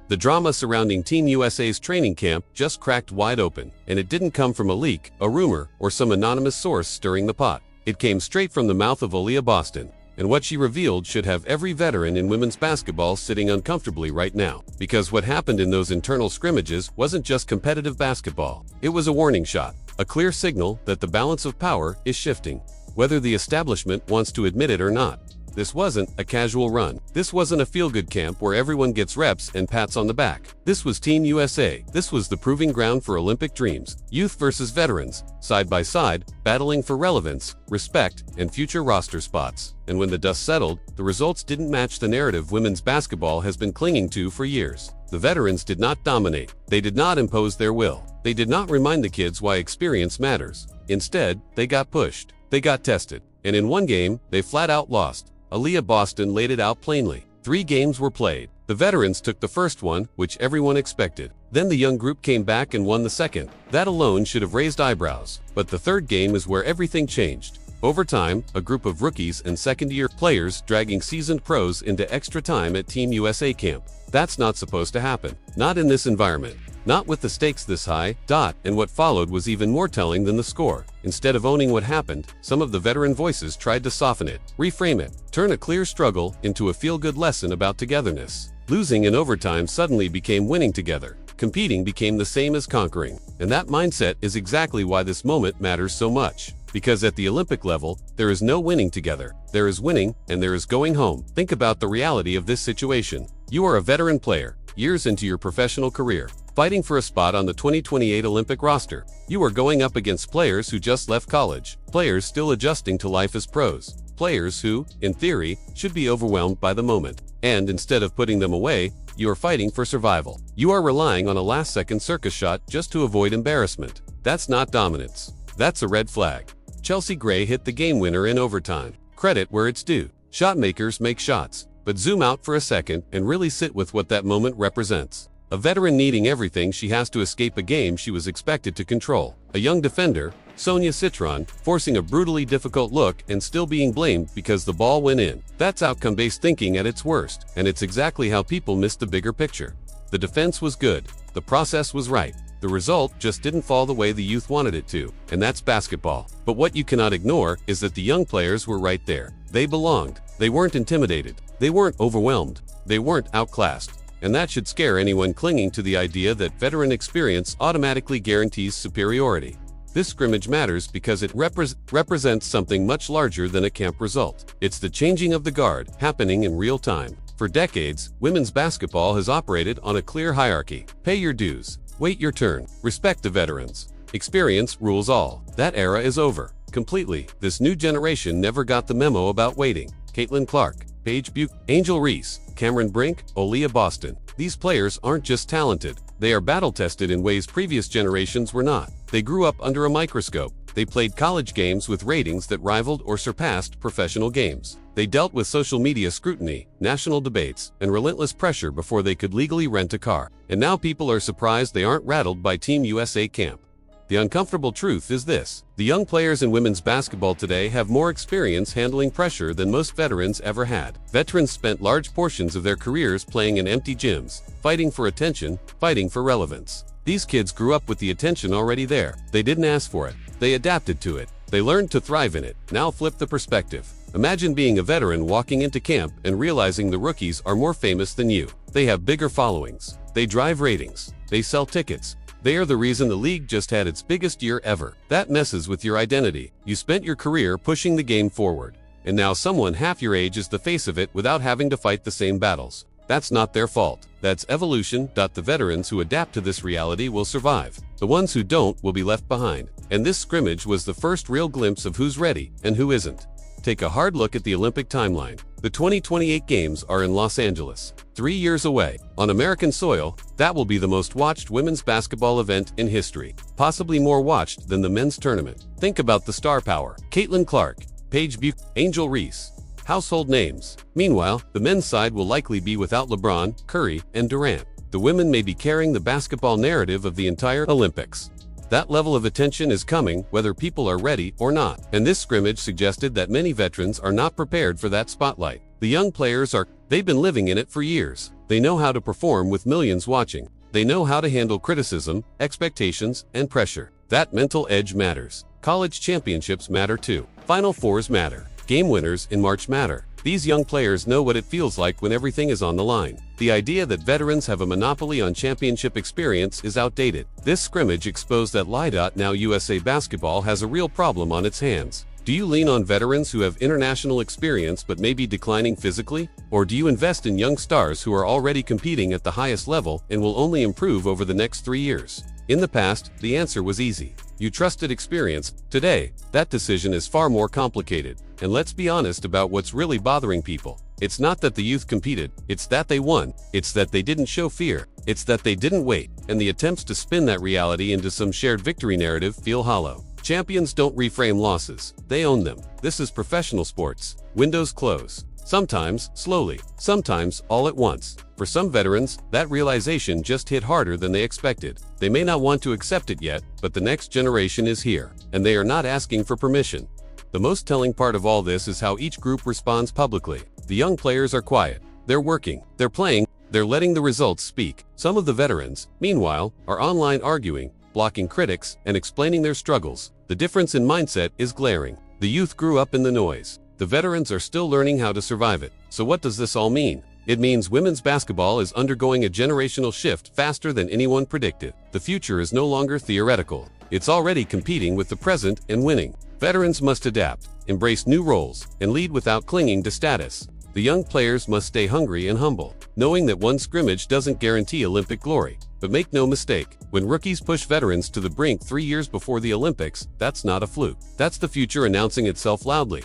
The drama surrounding Team USA's training camp just cracked wide open, and it didn't come from a leak, a rumor, or some anonymous source stirring the pot. It came straight from the mouth of Aaliyah Boston, and what she revealed should have every veteran in women's basketball sitting uncomfortably right now. Because what happened in those internal scrimmages wasn't just competitive basketball. It was a warning shot, a clear signal that the balance of power is shifting, whether the establishment wants to admit it or not. This wasn't a casual run. This wasn't a feel-good camp where everyone gets reps and pats on the back. This was Team USA. This was the proving ground for Olympic dreams. Youth versus veterans, side by side, battling for relevance, respect, and future roster spots. And when the dust settled, the results didn't match the narrative women's basketball has been clinging to for years. The veterans did not dominate. They did not impose their will. They did not remind the kids why experience matters. Instead, they got pushed. They got tested. And in one game, they flat out lost. Aliyah Boston laid it out plainly. 3 games were played. The veterans took the first one, which everyone expected. Then the young group came back and won the second. That alone should have raised eyebrows. But the third game is where everything changed. Over time, a group of rookies and second-year players dragging seasoned pros into extra time at Team USA camp. That's not supposed to happen. Not in this environment. Not with the stakes this high. And what followed was even more telling than the score. Instead of owning what happened, some of the veteran voices tried to soften it, reframe it, turn a clear struggle into a feel-good lesson about togetherness. Losing in overtime suddenly became winning together. Competing became the same as conquering. And that mindset is exactly why this moment matters so much. Because at the Olympic level, there is no winning together. There is winning, and there is going home. Think about the reality of this situation. You are a veteran player, years into your professional career, fighting for a spot on the 2028 Olympic roster. You are going up against players who just left college, players still adjusting to life as pros, players who, in theory, should be overwhelmed by the moment. And instead of putting them away, you are fighting for survival. You are relying on a last-second circus shot just to avoid embarrassment. That's not dominance. That's a red flag. Chelsea Gray hit the game winner in overtime. Credit where it's due. Shot makers make shots. But zoom out for a second and really sit with what that moment represents. A veteran needing everything she has to escape a game she was expected to control. A young defender, Sonia Citron, forcing a brutally difficult look and still being blamed because the ball went in. That's outcome-based thinking at its worst, and it's exactly how people miss the bigger picture. The defense was good. The process was right. The result just didn't fall the way the youth wanted it to, and that's basketball. But what you cannot ignore is that the young players were right there. They belonged. They weren't intimidated. They weren't overwhelmed. They weren't outclassed. And that should scare anyone clinging to the idea that veteran experience automatically guarantees superiority. This scrimmage matters because it represents something much larger than a camp result. It's the changing of the guard, happening in real time. For decades, women's basketball has operated on a clear hierarchy. Pay your dues. Wait your turn. Respect the veterans. Experience rules all. That era is over. Completely. This new generation never got the memo about waiting. Caitlin Clark, Paige Buch, Angel Reese, Cameron Brink, Aaliyah Boston. These players aren't just talented. They are battle-tested in ways previous generations were not. They grew up under a microscope. They played college games with ratings that rivaled or surpassed professional games. They dealt with social media scrutiny, national debates, and relentless pressure before they could legally rent a car. And now people are surprised they aren't rattled by Team USA camp. The uncomfortable truth is this: the young players in women's basketball today have more experience handling pressure than most veterans ever had. Veterans spent large portions of their careers playing in empty gyms, fighting for attention, fighting for relevance. These kids grew up with the attention already there. They didn't ask for it. They adapted to it. They learned to thrive in it. Now flip the perspective. Imagine being a veteran walking into camp and realizing the rookies are more famous than you. They have bigger followings. They drive ratings. They sell tickets. They are the reason the league just had its biggest year ever. That messes with your identity. You spent your career pushing the game forward, and now someone half your age is the face of it without having to fight the same battles. That's not their fault. That's evolution. The veterans who adapt to this reality will survive. The ones who don't will be left behind. And this scrimmage was the first real glimpse of who's ready and who isn't. Take a hard look at the Olympic timeline. The 2028 Games are in Los Angeles, 3 years away. On American soil, that will be the most watched women's basketball event in history, possibly more watched than the men's tournament. Think about the star power. Caitlin Clark, Paige Buch, Angel Reese. Household names. Meanwhile, the men's side will likely be without LeBron, Curry, and Durant. The women may be carrying the basketball narrative of the entire Olympics. That level of attention is coming whether people are ready or not. And this scrimmage suggested that many veterans are not prepared for that spotlight. The young players they've been living in it for years. They know how to perform with millions watching. They know how to handle criticism, expectations, and pressure. That mental edge matters. College championships matter too. Final Fours matter. Game winners in March matter. These young players know what it feels like when everything is on the line. The idea that veterans have a monopoly on championship experience is outdated. This scrimmage exposed that lie. Now USA basketball has a real problem on its hands. Do you lean on veterans who have international experience but may be declining physically? Or do you invest in young stars who are already competing at the highest level and will only improve over the next 3 years? In the past, the answer was easy. You trusted experience. Today, that decision is far more complicated. And let's be honest about what's really bothering people. It's not that the youth competed, it's that they won. It's that they didn't show fear. It's that they didn't wait. And the attempts to spin that reality into some shared victory narrative feel hollow. Champions don't reframe losses, they own them. This is professional sports. Windows close. Sometimes, slowly. Sometimes, all at once. For some veterans, that realization just hit harder than they expected. They may not want to accept it yet, but the next generation is here, and they are not asking for permission. The most telling part of all this is how each group responds publicly. The young players are quiet. They're working. They're playing. They're letting the results speak. Some of the veterans, meanwhile, are online arguing, blocking critics, and explaining their struggles. The difference in mindset is glaring. The youth grew up in the noise. The veterans are still learning how to survive it. So what does this all mean? It means women's basketball is undergoing a generational shift faster than anyone predicted. The future is no longer theoretical. It's already competing with the present and winning. Veterans must adapt, embrace new roles, and lead without clinging to status. The young players must stay hungry and humble, knowing that one scrimmage doesn't guarantee Olympic glory. But make no mistake, when rookies push veterans to the brink 3 years before the Olympics, that's not a fluke. That's the future announcing itself loudly.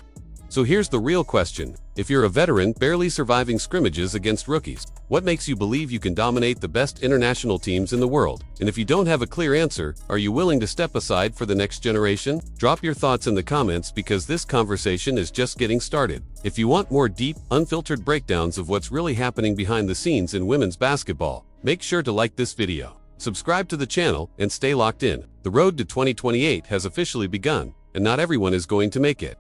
So here's the real question. If you're a veteran barely surviving scrimmages against rookies, what makes you believe you can dominate the best international teams in the world? And if you don't have a clear answer, are you willing to step aside for the next generation? Drop your thoughts in the comments because this conversation is just getting started. If you want more deep, unfiltered breakdowns of what's really happening behind the scenes in women's basketball, make sure to like this video, subscribe to the channel, and stay locked in. The road to 2028 has officially begun, and not everyone is going to make it.